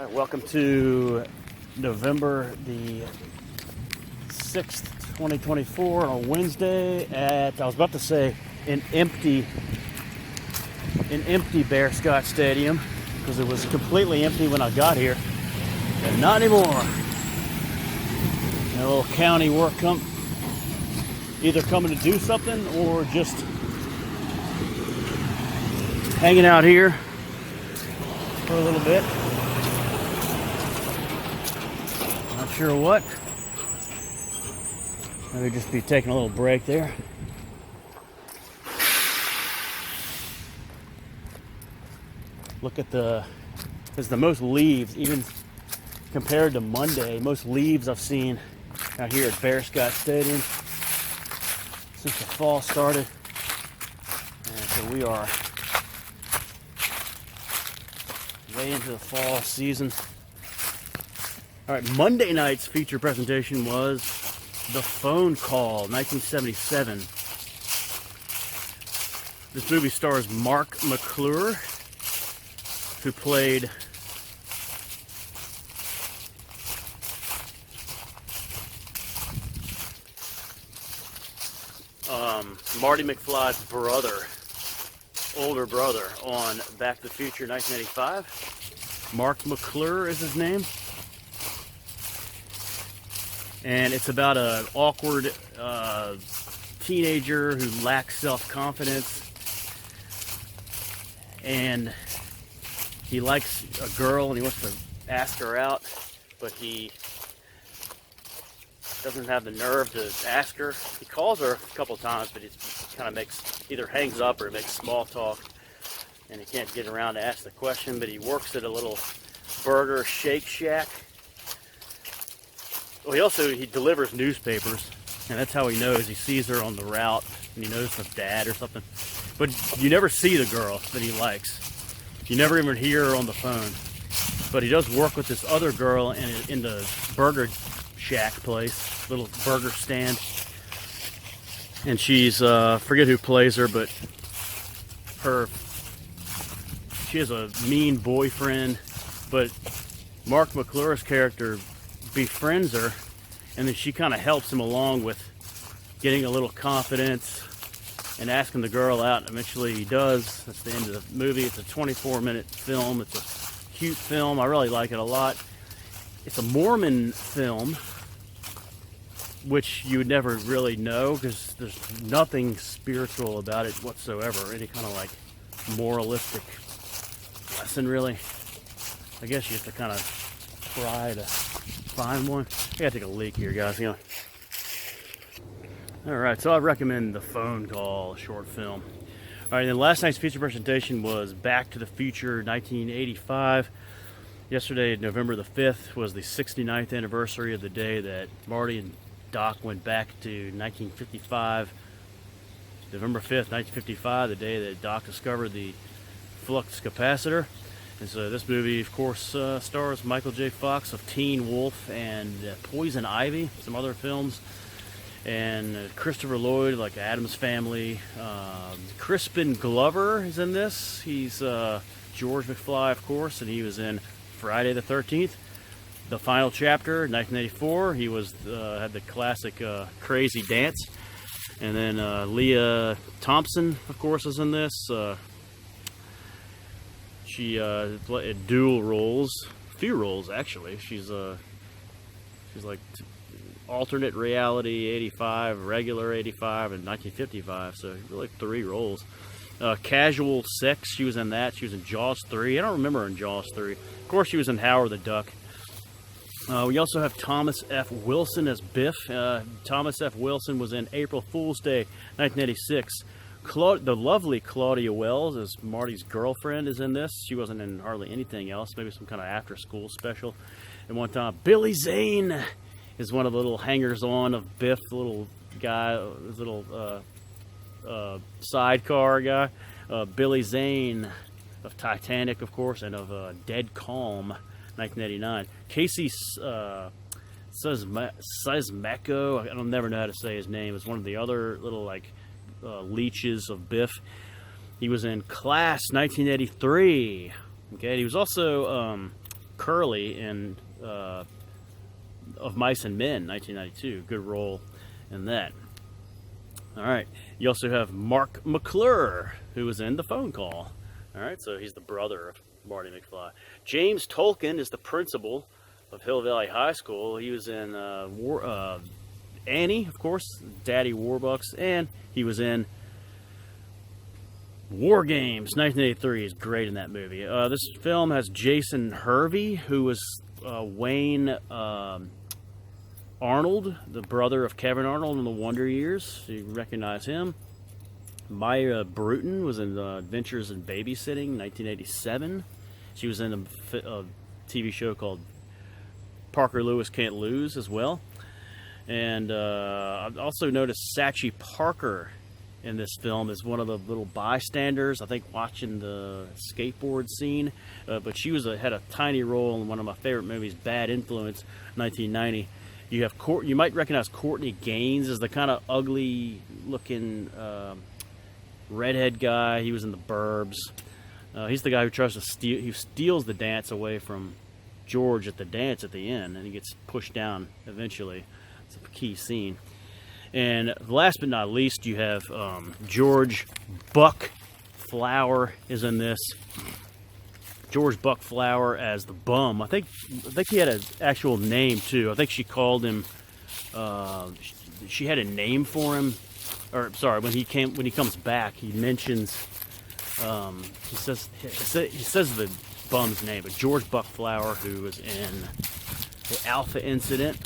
All right, welcome to November the 6th, 2024 on a Wednesday at, I was about to say, an empty Bearscott Stadium because it was completely empty when I got here, and not anymore. A little county work either coming to do something or just hanging out here for a little bit. Not sure what. Maybe just be taking a little break there. Look at it's the most leaves, even compared to Monday, most leaves I've seen out here at Bearscott Stadium since the fall started. And so we are way into the fall season. All right, Monday night's feature presentation was The Phone Call, 1977. This movie stars Mark McClure, who played Marty McFly's brother, older brother, on Back to the Future 1985. Mark McClure is his name. And it's about an awkward teenager who lacks self-confidence. And he likes a girl and he wants to ask her out, but he doesn't have the nerve to ask her. He calls her a couple times, but he kind of either hangs up or makes small talk, and he can't get around to ask the question. But he works at a little burger Shake Shack. Well, he delivers newspapers, and that's how he knows. He sees her on the route, and he knows her dad or something. But you never see the girl that he likes. You never even hear her on the phone. But he does work with this other girl in the Burger Shack place, little burger stand. And she's, forget who plays her, but she has a mean boyfriend. But Mark McClure's character befriends her, and then she kind of helps him along with getting a little confidence and asking the girl out, and eventually he does. That's the end of the movie. It's a 24-minute film. It's a cute film. I really like it a lot. It's a Mormon film, which you would never really know because there's nothing spiritual about it whatsoever. Any kind of like moralistic lesson, really. I guess you have to kind of try to find one. I gotta take a leak here, guys. Alright, so I recommend The Phone Call, a short film. Alright, then last night's feature presentation was Back to the Future 1985. Yesterday, November the 5th, was the 69th anniversary of the day that Marty and Doc went back to 1955. November 5th, 1955, the day that Doc discovered the flux capacitor. And so this movie, of course, stars Michael J. Fox of Teen Wolf and Poison Ivy, some other films. And Christopher Lloyd, like Addams Family. Crispin Glover is in this. He's George McFly, of course, and he was in Friday the 13th. The Final Chapter, 1984. He was had the classic Crazy Dance. And then Leah Thompson, of course, is in this. She played dual roles, few roles actually. She's like alternate reality 85, regular 85, and 1955. So like 3 roles. Casual Sex, she was in that. She was in Jaws 3. I don't remember her in Jaws 3. Of course, she was in Howard the Duck. We also have Thomas F. Wilson as Biff. Thomas F. Wilson was in April Fool's Day, 1986. The lovely Claudia Wells as Marty's girlfriend is in this. She wasn't in hardly anything else, maybe some kind of after-school special. And one time, Billy Zane is one of the little hangers-on of Biff, the little guy, this little sidecar guy. Billy Zane of Titanic, of course, and of Dead Calm, 1989. Casey Seismeko, I don't never know how to say his name. It's one of the other little like leeches of Biff. He was in Class 1983. Okay, he was also Curly in Of Mice and Men, 1992. Good role in that. All right. You also have Mark McClure, who was in The Phone Call. All right, so he's the brother of Marty McFly. James Tolkien is the principal of Hill Valley High School. He was in Annie, of course, Daddy Warbucks, and he was in War Games, 1983. Is great in that movie. This film has Jason Hervey, who was Wayne Arnold, the brother of Kevin Arnold in the Wonder Years. So you recognize him. Maya Bruton was in Adventures in Babysitting, 1987. She was in a TV show called Parker Lewis Can't Lose as well. And I've also noticed Sachi Parker in this film as one of the little bystanders, I think, watching the skateboard scene. But she had a tiny role in one of my favorite movies, Bad Influence, 1990. You have you might recognize Courtney Gaines as the kind of ugly-looking redhead guy. He was in The Burbs. He's the guy who tries to steals the dance away from George at the dance at the end, and he gets pushed down eventually. It's a key scene. And last but not least, you have George Buck Flower is in this. George Buck Flower as the bum. I think he had an actual name too. I think she called him. She had a name for him. Or sorry, when he comes back, he mentions. He says the bum's name, but George Buck Flower, who was in the Alpha Incident,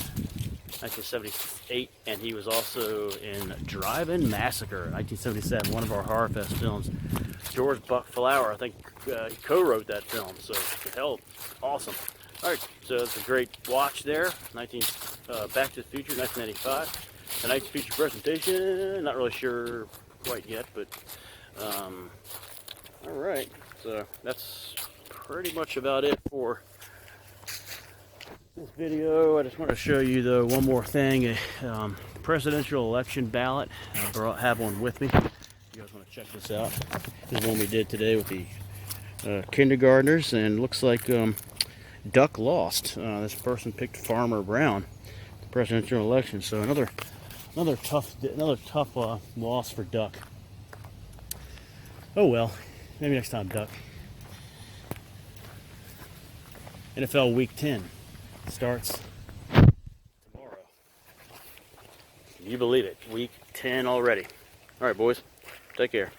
1978, and he was also in Drive-In Massacre, 1977, one of our Horror Fest films. George Buck Flower, I think he co-wrote that film, so hell, awesome. All right, so it's a great watch there. Back to the Future, 1995. Tonight's feature presentation, not really sure quite yet, but all right, so that's pretty much about it for this video. I just want to show you though one more thing, a presidential election ballot. I have one with me. You guys want to check this out? This is one we did today with the kindergartners, and looks like Duck lost. This person picked Farmer Brown, the presidential election. So another tough loss for Duck. Oh well, maybe next time, Duck. NFL Week 10 starts tomorrow. Can you believe it? Week 10 already. All right, boys. Take care.